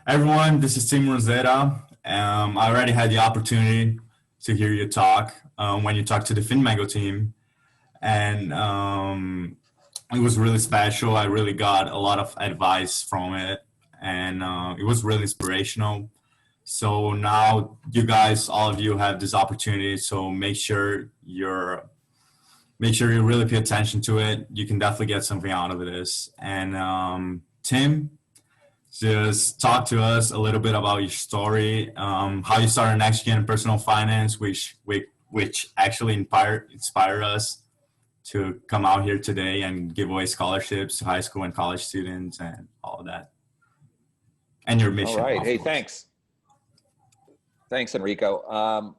Everyone, this is Tim Ranzetta. I already had the opportunity to hear you talk when you talked to the FinMango team, and it was really special. I really got a lot of advice from it, and it was really inspirational. So now you guys, all of you, have this opportunity. So make sure you really pay attention to it. You can definitely get something out of this. And Tim, just talk to us a little bit about your story, how you started next gen personal finance, which actually inspired us to come out here today and give away scholarships to high school and college students and all of that, and your All mission, right. of Hey, course. thanks. Thanks, Enrico.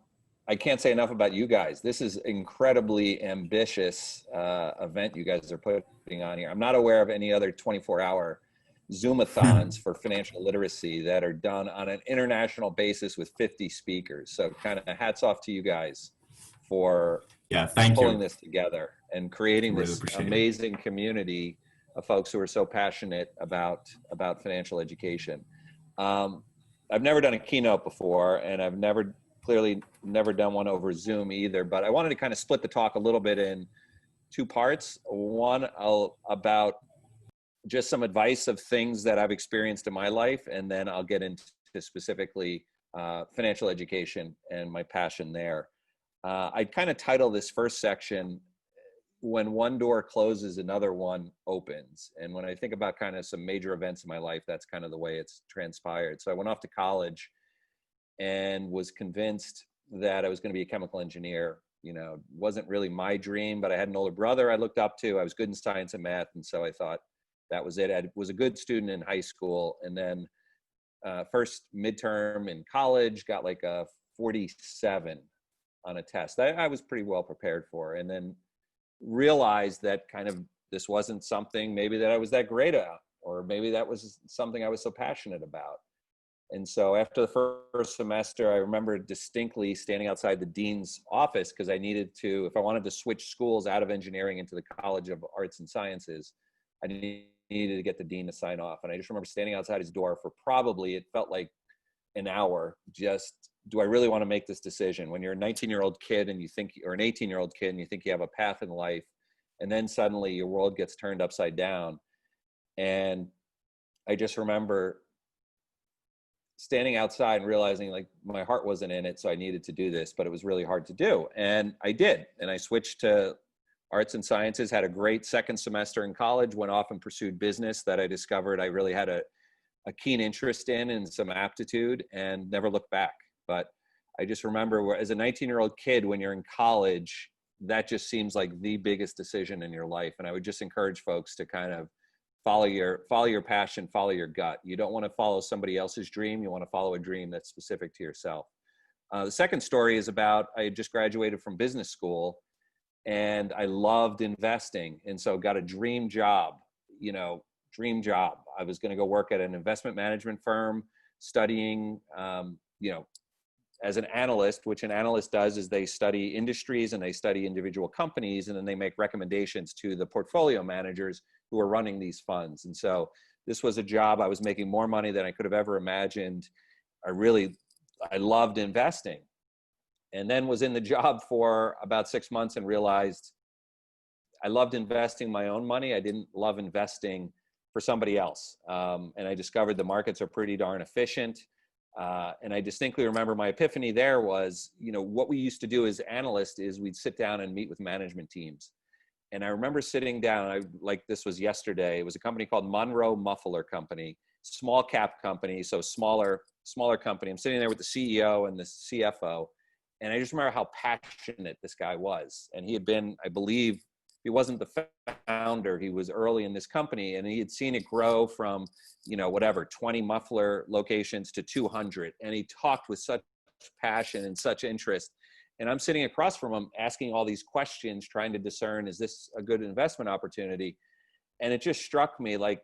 I can't say enough about you guys. This is incredibly ambitious event you guys are putting on here. I'm not aware of any other 24-hour Zoomathons for financial literacy that are done on an international basis with 50 speakers. So kind of hats off to you guys for Yeah, thank pulling you. this together and creating Really this appreciate it. amazing community of folks who are so passionate about financial education. I've never done a keynote before, and I've clearly never done one over Zoom either, but I wanted to kind of split the talk a little bit in two parts. One, about just some advice of things that I've experienced in my life, and then I'll get into specifically financial education and my passion there. I kind of title this first section, "When one door closes, another one opens." And when I think about kind of some major events in my life, that's kind of the way it's transpired. So I went off to college and was convinced that I was going to be a chemical engineer. You know, wasn't really my dream, but I had an older brother I looked up to. I was good in science and math, and so I thought that was it. I was a good student in high school, and then first midterm in college, got like a 47 on a test. I was pretty well prepared for, and then realized that kind of this wasn't something maybe that I was that great at, or maybe that was something I was so passionate about. And so after the first semester, I remember distinctly standing outside the dean's office because I needed to, if I wanted to switch schools out of engineering into the College of Arts and Sciences, I needed to get the dean to sign off. And I just remember standing outside his door for probably, it felt like an hour, just, do I really want to make this decision? When you're a 19-year-old kid and you think, or an 18-year-old kid and you think you have a path in life, and then suddenly your world gets turned upside down. And I just remember standing outside and realizing like my heart wasn't in it, so I needed to do this, but it was really hard to do. And I did. And I switched to arts and sciences, had a great second semester in college, went off and pursued business that I discovered I really had a keen interest in and some aptitude, and never looked back. But I just remember as a 19-year-old kid, when you're in college, that just seems like the biggest decision in your life. And I would just encourage folks to kind of follow your passion, follow your gut. You don't want to follow somebody else's dream. You want to follow a dream that's specific to yourself. The second story is about, I had just graduated from business school and I loved investing. And so got a dream job, dream job. I was going to go work at an investment management firm studying, as an analyst, which an analyst does is they study industries and they study individual companies, and then they make recommendations to the portfolio managers who are running these funds. And so this was a job. I was making more money than I could have ever imagined. I loved investing, and then was in the job for about 6 months and realized I loved investing my own money. I didn't love investing for somebody else. And I discovered the markets are pretty darn efficient. And I distinctly remember my epiphany there was, what we used to do as analysts is we'd sit down and meet with management teams. And I remember sitting down, like this was yesterday, it was a company called Monroe Muffler Company, small cap company, so smaller company. I'm sitting there with the CEO and the CFO. And I just remember how passionate this guy was. And he had been, I believe, he wasn't the founder, he was early in this company, and he had seen it grow from, 20 muffler locations to 200. And he talked with such passion and such interest. And I'm sitting across from him asking all these questions, trying to discern, is this a good investment opportunity? And it just struck me like,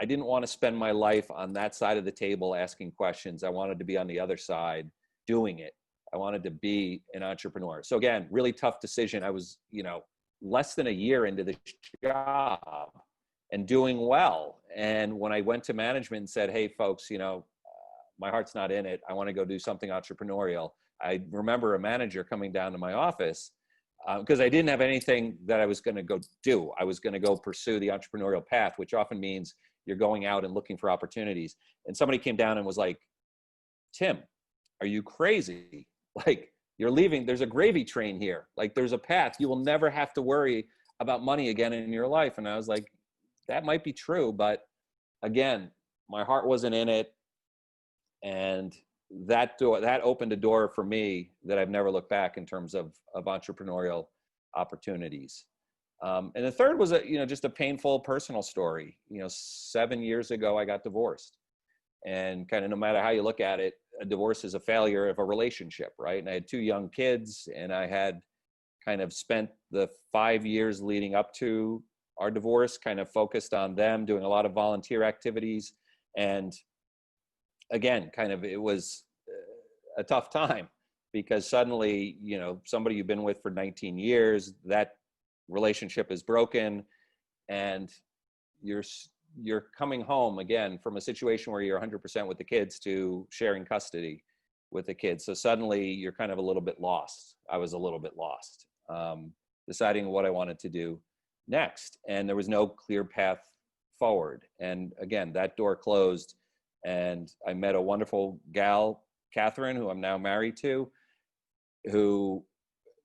I didn't want to spend my life on that side of the table asking questions. I wanted to be on the other side doing it. I wanted to be an entrepreneur. So again, really tough decision. I was, less than a year into the job and doing well. And when I went to management and said, hey folks, my heart's not in it. I want to go do something entrepreneurial. I remember a manager coming down to my office because I didn't have anything that I was going to go do. I was going to go pursue the entrepreneurial path, which often means you're going out and looking for opportunities. And somebody came down and was like, Tim, are you crazy? Like, you're leaving, there's a gravy train here. Like, there's a path. You will never have to worry about money again in your life. And I was like, that might be true, but again, my heart wasn't in it. And that opened a door for me that I've never looked back in terms of entrepreneurial opportunities. And the third was just a painful personal story. 7 years ago, I got divorced, and kind of no matter how you look at it, a divorce is a failure of a relationship, right? And I had 2 young kids, and I had kind of spent the 5 years leading up to our divorce kind of focused on them, doing a lot of volunteer activities. And again, kind of, it was a tough time because suddenly, somebody you've been with for 19 years, that relationship is broken, and you're coming home again from a situation where you're 100% with the kids to sharing custody with the kids. So suddenly you're kind of a little bit lost. I was a little bit lost, deciding what I wanted to do next. And there was no clear path forward. And again, that door closed, and I met a wonderful gal, Catherine, who I'm now married to, who,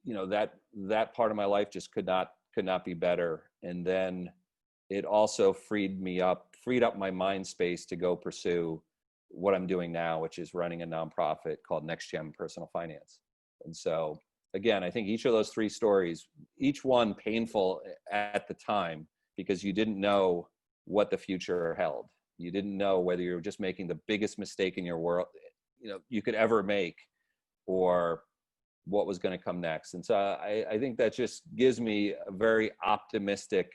that part of my life just could not be better. And then it also freed up my mind space to go pursue what I'm doing now, which is running a nonprofit called NextGen Personal Finance. And so again, I think each of those 3 stories, each one painful at the time, because you didn't know what the future held. You didn't know whether you were just making the biggest mistake in your world, you could ever make, or what was going to come next. And so I think that just gives me a very optimistic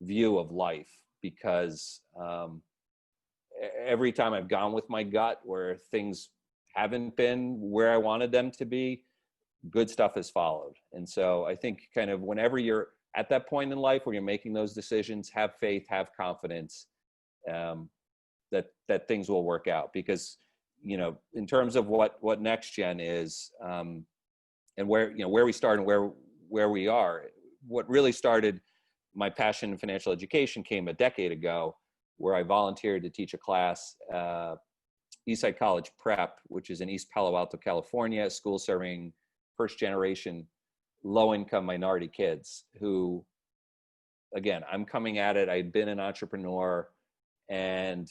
view of life, because every time I've gone with my gut where things haven't been where I wanted them to be, good stuff has followed. And so I think kind of whenever you're at that point in life where you're making those decisions, have faith, have confidence that things will work out. Because, in terms of what NextGen is, and where we start and where we are, what really started my passion in financial education came a decade ago, where I volunteered to teach a class, Eastside College Prep, which is in East Palo Alto, California, a school serving first generation low-income minority kids who, again, I'm coming at it. I'd been an entrepreneur and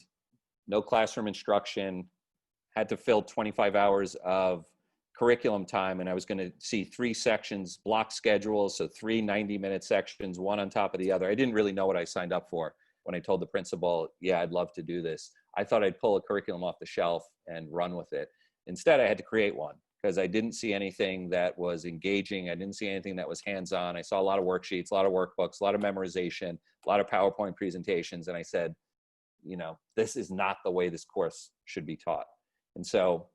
no classroom instruction, had to fill 25 hours of curriculum time. And I was going to see 3 sections, block schedules. So 3 90-minute sections, one on top of the other. I didn't really know what I signed up for when I told the principal, yeah, I'd love to do this. I thought I'd pull a curriculum off the shelf and run with it. Instead, I had to create one, because I didn't see anything that was engaging. I didn't see anything that was hands-on. I saw a lot of worksheets, a lot of workbooks, a lot of memorization, a lot of PowerPoint presentations. And I said, this is not the way this course should be taught. And so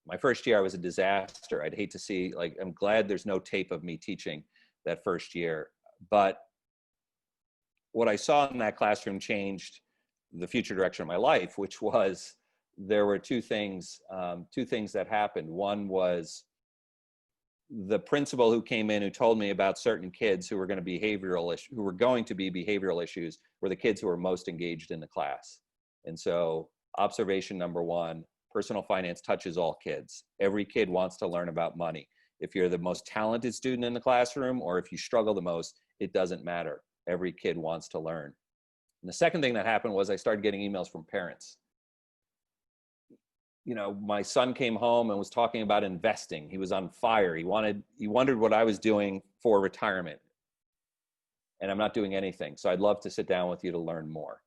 my first year, I was a disaster. I'd hate to see, I'm glad there's no tape of me teaching that first year. But what I saw in that classroom changed the future direction of my life, which was, there were 2 things that happened. One was the principal who came in, who told me about certain kids who were going to be behavioral issues, were the kids who were most engaged in the class. And so observation number 1, personal finance touches all kids. Every kid wants to learn about money. If you're the most talented student in the classroom, or if you struggle the most, it doesn't matter. Every kid wants to learn. And the second thing that happened was I started getting emails from parents. My son came home and was talking about investing. He was on fire. He wondered what I was doing for retirement. And I'm not doing anything. So I'd love to sit down with you to learn more.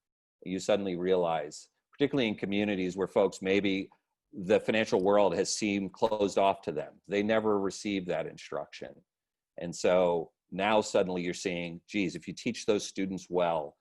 You suddenly realize, particularly in communities where folks, maybe the financial world has seemed closed off to them, they never received that instruction. And so now suddenly you're seeing, geez, if you teach those students well,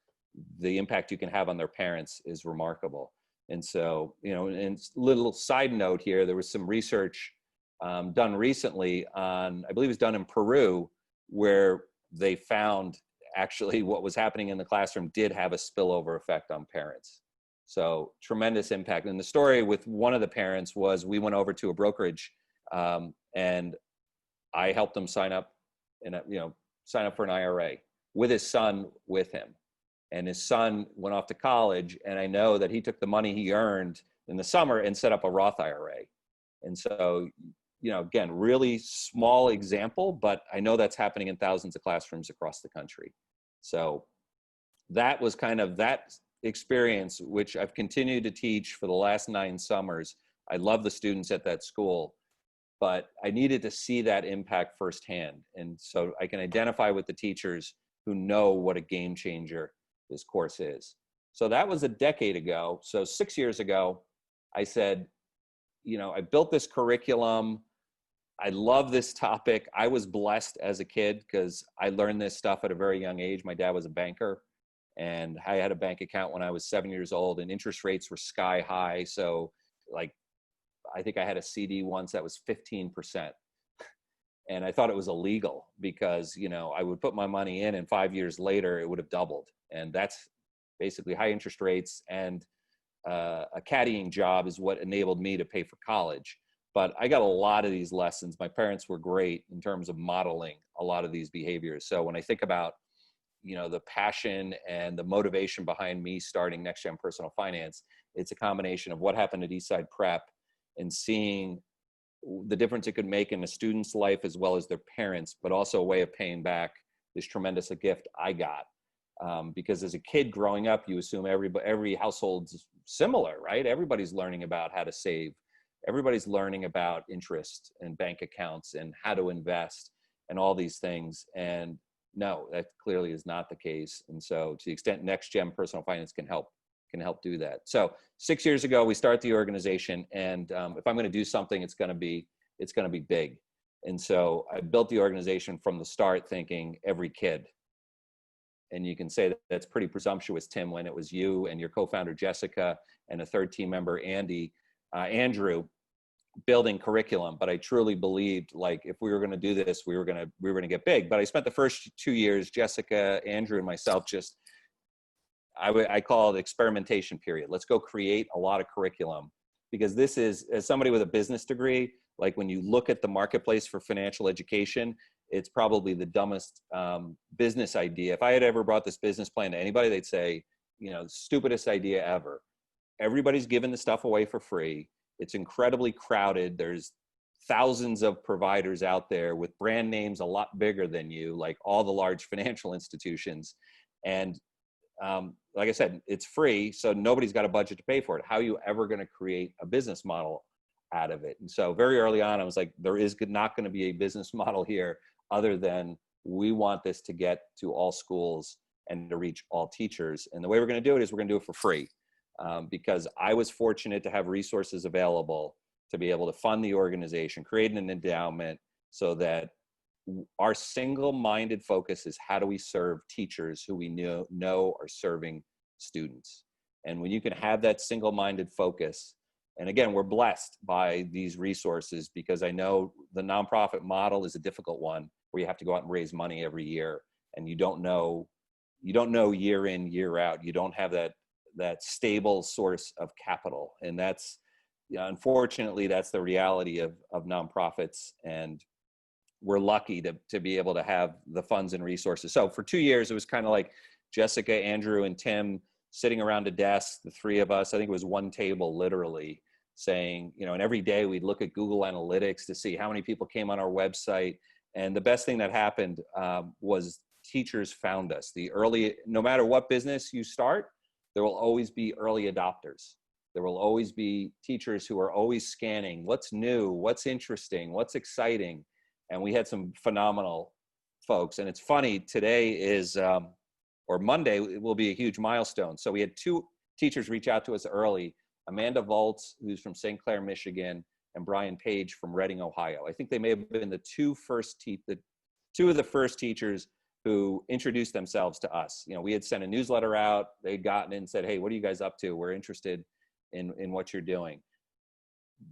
the impact you can have on their parents is remarkable. And so, and little side note here, there was some research done recently on, I believe it was done in Peru, where they found actually what was happening in the classroom did have a spillover effect on parents. So tremendous impact. And the story with one of the parents was we went over to a brokerage and I helped him sign up for an IRA with his son with him. And his son went off to college, and I know that he took the money he earned in the summer and set up a Roth IRA. And so, again, really small example, but I know that's happening in thousands of classrooms across the country. So that was kind of that experience, which I've continued to teach for the last 9 summers. I love the students at that school, but I needed to see that impact firsthand. And so I can identify with the teachers who know what a game changer this course is. So that was a decade ago. So 6 years ago, I said, I built this curriculum. I love this topic. I was blessed as a kid because I learned this stuff at a very young age. My dad was a banker, and I had a bank account when I was 7 years old, and interest rates were sky high. So I think I had a CD once that was 15%. And I thought it was illegal because, I would put my money in and 5 years later it would have doubled. And that's basically high interest rates, and a caddying job is what enabled me to pay for college. But I got a lot of these lessons. My parents were great in terms of modeling a lot of these behaviors. So when I think about, the passion and the motivation behind me starting Next Gen Personal Finance, it's a combination of what happened at Eastside Prep and seeing the difference it could make in a student's life as well as their parents, but also a way of paying back this tremendous gift I got. Because as a kid growing up, you assume every household's similar, right? Everybody's learning about how to save. Everybody's learning about interest and bank accounts and how to invest and all these things. And no, that clearly is not the case. And so to the extent Next Gen Personal Finance can help do that. So 6 years ago, we start the organization, and if I'm going to do something, it's going to be big. And so I built the organization from the start thinking every kid. And you can say that that's pretty presumptuous, Tim, when it was you and your co-founder, Jessica, and a third team member, Andrew, building curriculum. But I truly believed, if we were going to do this, we were going to get big. But I spent the first 2 years, Jessica, Andrew, and myself I call it experimentation period. Let's go create a lot of curriculum, because this is, as somebody with a business degree, when you look at the marketplace for financial education, it's probably the dumbest business idea. If I had ever brought this business plan to anybody, they'd say, stupidest idea ever. Everybody's giving the stuff away for free. It's incredibly crowded. There's thousands of providers out there with brand names a lot bigger than you, like all the large financial institutions. And like I said, it's free, so nobody's got a budget to pay for it. How are you ever going to create a business model out of it? And so very early on, I was like, there is not going to be a business model here other than we want this to get to all schools and to reach all teachers. And the way we're going to do it is we're going to do it for free, because I was fortunate to have resources available to be able to fund the organization, create an endowment, so that our single-minded focus is how do we serve teachers who we know are serving students. And when you can have that single-minded focus, and again, we're blessed by these resources, because I know the nonprofit model is a difficult one where you have to go out and raise money every year, and you don't know year in, year out. You don't have that stable source of capital. And that's, unfortunately, that's the reality of nonprofits. And we're lucky to be able to have the funds and resources. So for 2 years, it was kind of like Jessica, Andrew, and Tim sitting around a desk, the three of us. I think it was one table, literally, saying, and every day we'd look at Google Analytics to see how many people came on our website. And the best thing that happened was teachers found us. No matter what business you start, there will always be early adopters. There will always be teachers who are always scanning what's new, what's interesting, what's exciting. And we had some phenomenal folks. And it's funny, today is, or Monday, it will be a huge milestone. So we had 2 teachers reach out to us early, Amanda Volz, who's from St. Clair, Michigan, and Brian Page from Reading, Ohio. I think they may have been the two of the first teachers who introduced themselves to us. We had sent a newsletter out, they'd gotten in and said, hey, what are you guys up to? We're interested in what you're doing.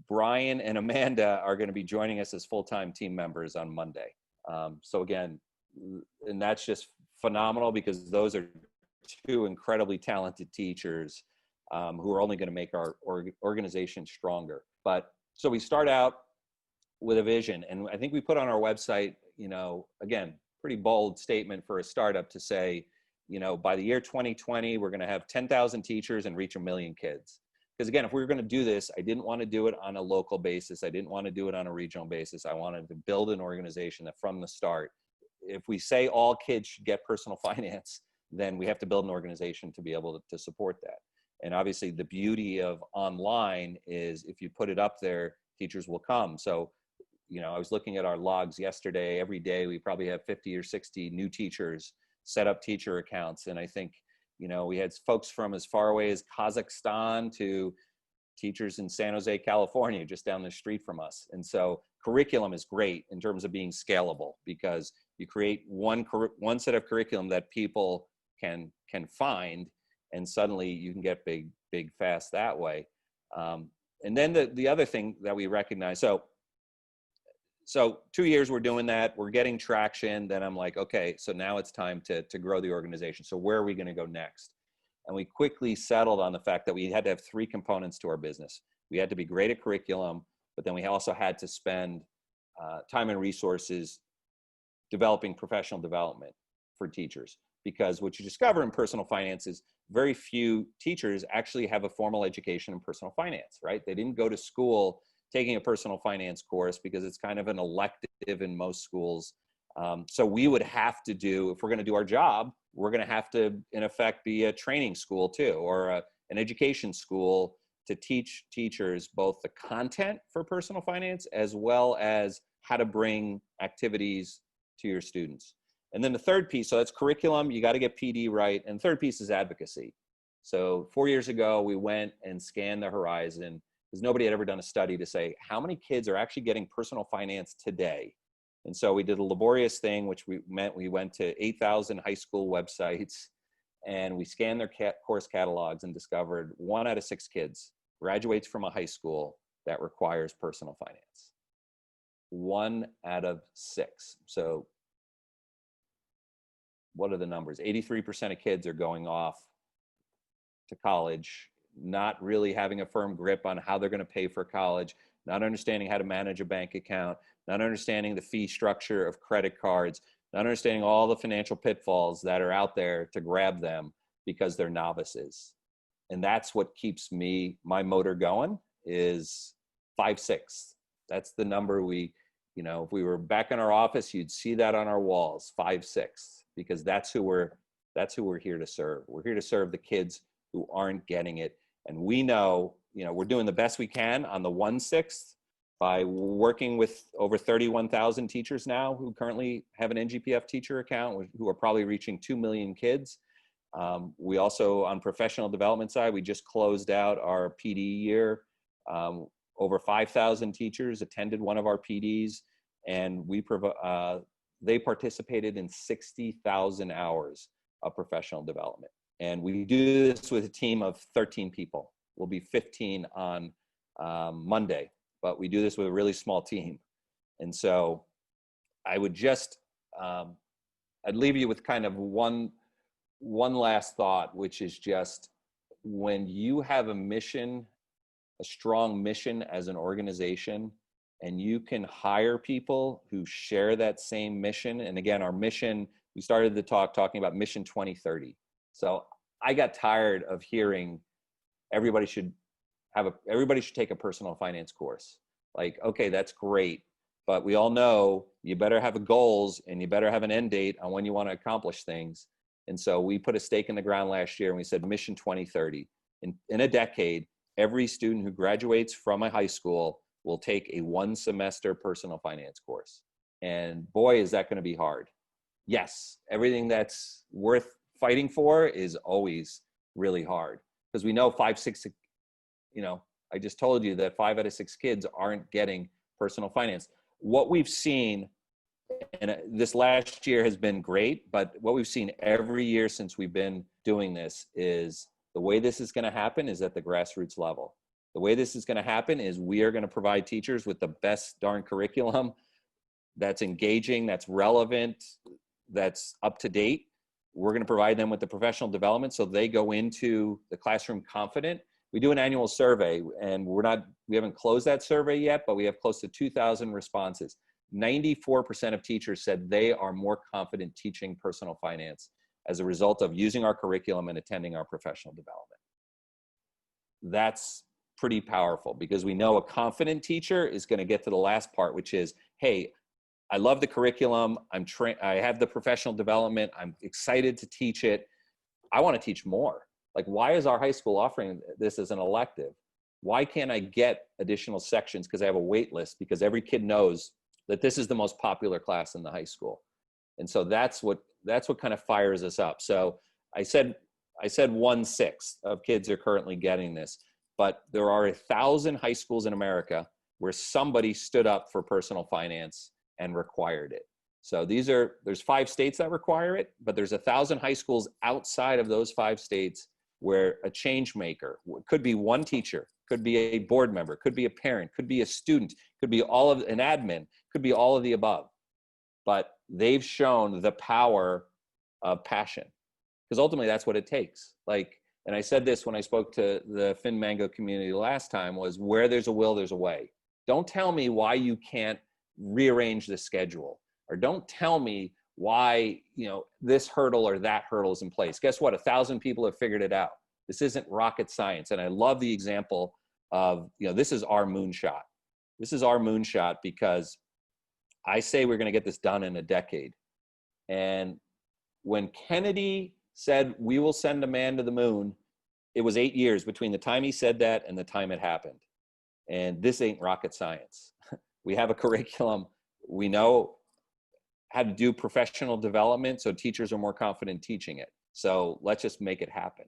Brian and Amanda are going to be joining us as full-time team members on Monday. So again, and that's just phenomenal, because those are 2 incredibly talented teachers who are only going to make our organization stronger. But so we start out with a vision, and I think we put on our website, again, pretty bold statement for a startup to say, by the year 2020, we're going to have 10,000 teachers and reach 1 million kids. Because again, if we were going to do this, I didn't want to do it on a local basis. I didn't want to do it on a regional basis. I wanted to build an organization that from the start, if we say all kids should get personal finance, then we have to build an organization to be able to support that. And obviously the beauty of online is if you put it up there, teachers will come. So, I was looking at our logs yesterday. Every day we probably have 50 or 60 new teachers set up teacher accounts. And I think, we had folks from as far away as Kazakhstan to teachers in San Jose, California, just down the street from us. And so curriculum is great in terms of being scalable, because you create one set of curriculum that people can find, and suddenly you can get big fast that way. And then the other thing that we recognize, so 2 years we're doing that, we're getting traction. Then I'm like, okay, so now it's time to grow the organization. So where are we going to go next? And we quickly settled on the fact that we had to have 3 components to our business. We had to be great at curriculum, but then we also had to spend time and resources developing professional development for teachers. Because what you discover in personal finance is very few teachers actually have a formal education in personal finance, right? They didn't go to school taking a personal finance course because it's kind of an elective in most schools. So we would have to do, if we're going to do our job, we're going to have to, in effect, be a training school too, or an education school to teach teachers both the content for personal finance as well as how to bring activities to your students. And then the third piece, so that's curriculum, you got to get PD right. And the third piece is advocacy. So 4 years ago, we went and scanned the horizon, because nobody had ever done a study to say how many kids are actually getting personal finance today. And so we did a laborious thing, which meant we went to 8,000 high school websites and we scanned their course catalogs and discovered 1 out of 6 kids graduates from a high school that requires personal finance. 1 out of 6. So what are the numbers? 83% of kids are going off to college, not really having a firm grip on how they're going to pay for college, not understanding how to manage a bank account, not understanding the fee structure of credit cards, not understanding all the financial pitfalls that are out there to grab them because they're novices. And that's what keeps my motor going is 5-6. That's the number if we were back in our office, you'd see that on our walls, 5-6, because that's who we're here to serve. We're here to serve the kids who aren't getting it. And we know, we're doing the best we can on the 1/6 by working with over 31,000 teachers now who currently have an NGPF teacher account, who are probably reaching 2 million kids. We also, on professional development side, we just closed out our PD year. Over 5,000 teachers attended one of our PDs, and they participated in 60,000 hours of professional development. And we do this with a team of 13 people. We'll be 15 on Monday, but we do this with a really small team. And so I would I'd leave you with kind of one last thought, which is just when you have a strong mission as an organization, and you can hire people who share that same mission. And again, our mission, we started the talk talking about Mission 2030. So I got tired of hearing everybody should take a personal finance course. Like, okay, that's great, but we all know you better have goals and you better have an end date on when you want to accomplish things. And so we put a stake in the ground last year and we said Mission 2030. In a decade, every student who graduates from a high school will take a 1-semester personal finance course. And boy, is that going to be hard. Yes, everything that's worth fighting for is always really hard, because we know 5-6, I just told you that 5 out of 6 kids aren't getting personal finance. What we've seen, and this last year has been great, but what we've seen every year since we've been doing this is the way this is going to happen is at the grassroots level. The way this is going to happen is we are going to provide teachers with the best darn curriculum that's engaging, that's relevant, that's up to date. We're going to provide them with the professional development so they go into the classroom confident. We do an annual survey, and we haven't closed that survey yet, but we have close to 2,000 responses. 94% of teachers said they are more confident teaching personal finance as a result of using our curriculum and attending our professional development. That's pretty powerful, because we know a confident teacher is going to get to the last part, which is, hey, I love the curriculum. I have the professional development. I'm excited to teach it. I want to teach more. Like, why is our high school offering this as an elective? Why can't I get additional sections? Because I have a wait list, because every kid knows that this is the most popular class in the high school. And so that's what kind of fires us up. So I said 1/6 of kids are currently getting this, but there are 1,000 high schools in America where somebody stood up for personal finance and required it. So there's 5 states that require it, but there's 1,000 high schools outside of those 5 states where a change maker, could be one teacher, could be a board member, could be a parent, could be a student, could be an admin, could be all of the above. But they've shown the power of passion, because ultimately that's what it takes. Like, and I said this when I spoke to the FinMango community last time, was where there's a will, there's a way. Don't tell me why you can't rearrange the schedule, or don't tell me why, this hurdle or that hurdle is in place. Guess what? 1,000 people have figured it out. This isn't rocket science. And I love the example of, this is our moonshot. This is our moonshot, because I say we're going to get this done in a decade. And when Kennedy said, we will send a man to the moon, it was 8 years between the time he said that and the time it happened. And this ain't rocket science. We have a curriculum. We know how to do professional development, so teachers are more confident teaching it. So let's just make it happen.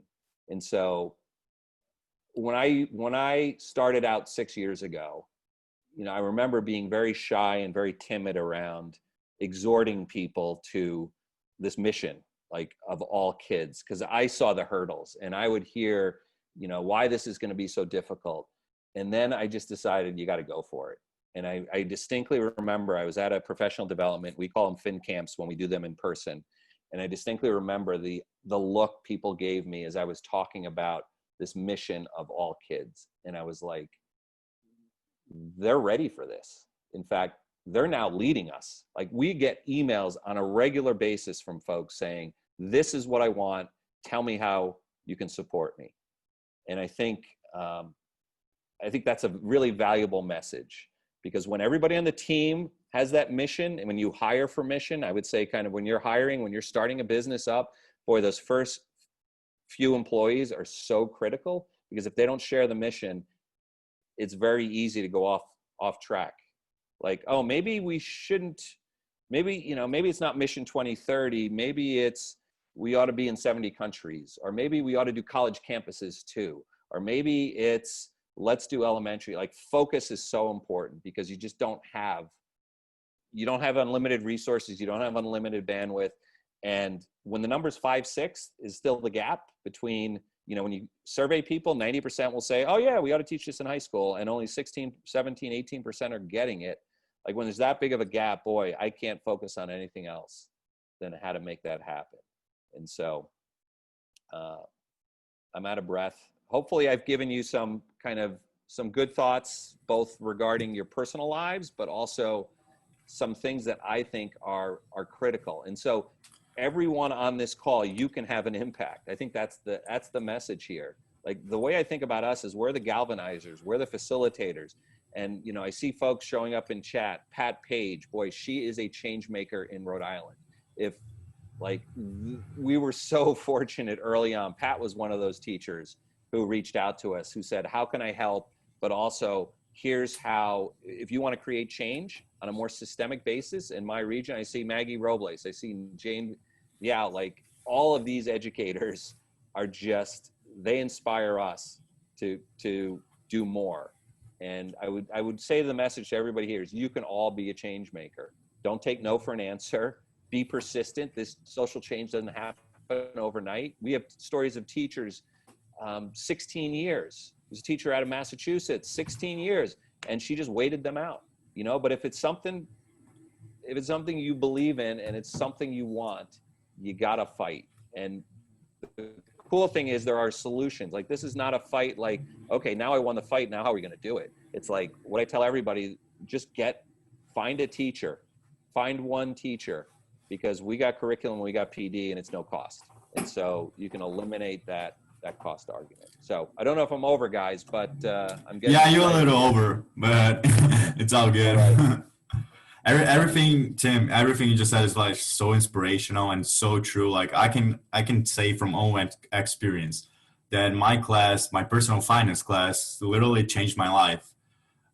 And so when I started out 6 years ago, I remember being very shy and very timid around exhorting people to this mission, like, of all kids, because I saw the hurdles and I would hear, why this is going to be so difficult. And then I just decided, you got to go for it. And I distinctly remember I was at a professional development. We call them fin camps when we do them in person. And I distinctly remember the look people gave me as I was talking about this mission of all kids. And I was like, they're ready for this. In fact, they're now leading us. Like, we get emails on a regular basis from folks saying, this is what I want. Tell me how you can support me. And I think that's a really valuable message, because when everybody on the team has that mission, and when you hire for mission, I would say kind of when you're hiring, when you're starting a business up, boy, those first few employees are so critical, because if they don't share the mission, it's very easy to go off track. Like, oh, maybe we shouldn't, maybe it's not Mission 2030. Maybe we ought to be in 70 countries, or maybe we ought to do college campuses too. Or maybe it's, let's do elementary. Like, focus is so important, because you don't have unlimited resources. You don't have unlimited bandwidth. And when the number's 5, 6 is still the gap between, when you survey people, 90% will say, oh yeah, we ought to teach this in high school. And only 16, 17, 18% are getting it. Like, when there's that big of a gap, boy, I can't focus on anything else than how to make that happen. And so I'm out of breath. Hopefully I've given you some good thoughts, both regarding your personal lives, but also some things that I think are critical. And so everyone on this call, you can have an impact. I think that's the message here. Like, the way I think about us is we're the galvanizers, we're the facilitators. And, I see folks showing up in chat. Pat Page, boy, she is a change maker in Rhode Island. We were so fortunate early on. Pat was one of those teachers who reached out to us, who said, how can I help? But also, here's how, if you want to create change on a more systemic basis in my region. I see Maggie Robles, I see Jane. Yeah, like, all of these educators are they inspire us to do more. And I would say the message to everybody here is, you can all be a change maker. Don't take no for an answer. Be persistent. This social change doesn't happen overnight. We have stories of teachers, 16 years. There's a teacher out of Massachusetts, 16 years, and she just waited them out. But if it's something you believe in and it's something you want, you gotta fight. And the cool thing is there are solutions. Like, this is not a fight like, okay, now I won the fight, now how are we going to do it? It's like what I tell everybody, just find a teacher, find one teacher, because we got curriculum, we got PD, and it's no cost. And so you can eliminate that cost argument. So I don't know if I'm over, guys, but I'm getting. Yeah, you're a little over, but it's all good. All right. Everything, Tim, everything you just said is like so inspirational and so true. Like I can say from own experience that my class, my personal finance class, literally changed my life.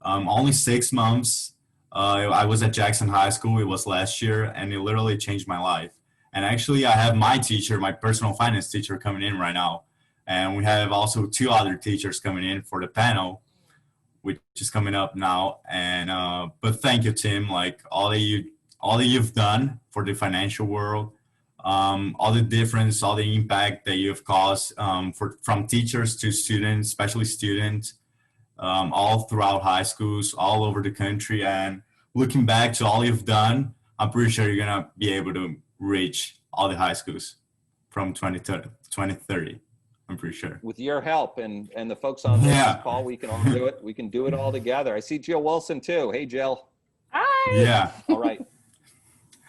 Only 6 months. I was at Jackson High School. It was last year, and it literally changed my life. And actually, I have my teacher, my personal finance teacher, coming in right now, and we have also 2 other teachers coming in for the panel, which is coming up now. And but thank you, Tim. Like all that you've done for the financial world, all the difference, all the impact that you've caused from teachers to students, especially students, all throughout high schools, all over the country. And looking back to all you've done, I'm pretty sure you're gonna be able to reach all the high schools from 2030. I'm pretty sure. With your help and the folks on this call, we can all do it. We can do it all together. I see Jill Wilson too. Hey, Jill. Hi. Yeah. All right.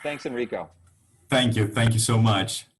Thanks, Enrico. Thank you. Thank you so much.